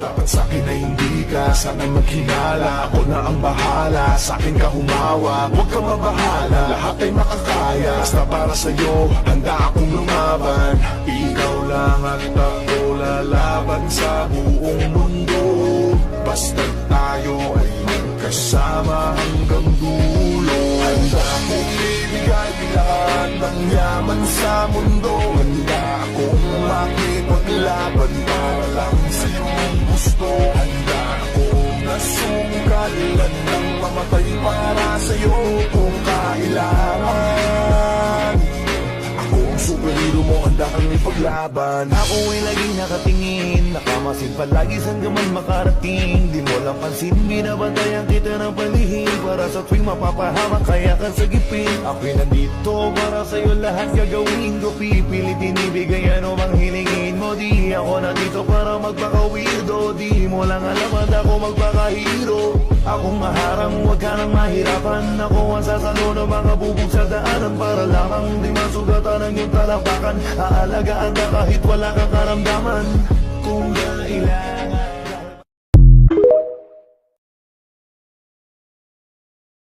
Dapat sa'kin ay hindi ka sana maghinala. Ako na ang bahala, sa'kin ka humawa. Huwag kang mabahala, lahat ay makakaya. Basta para sa'yo, handa akong lumaban. Ikaw lang at ako lalaban sa buong mundo. Basta tayo ay magkasama hanggang dulo. Handa akong ibigay lahat ng yaman sa mundo. Handa akong makipaglaban para lang sa iyong gusto. Handa akong nasungkalan ng mamatay para sa iyo kung kailangan. Ako ang superhero mo, handa kang ipaglaban. Ako ay laging nakatingin, nakamasid palagi saan ka man makarating. Di mo lang pansin, binabantayan kita ng palihim. Para sa tuwing mapapahamak, kaya ka sa gipin. Ako'y nandito para sa'yo, lahat gagawin ko. Pipilitin ibigay ano mang hilingin mo. Di ako nandito para magpaka-weirdo. Di mo lang alam at ako magpaka-hero. Akong maharang, huwag ka nang mahirapan. Ako ang sasalo ng mga bubog sa daanan. Para lamang di masugatan ang iyong talapakan. Aalagaan na kahit wala kang karamdaman. Kung kailan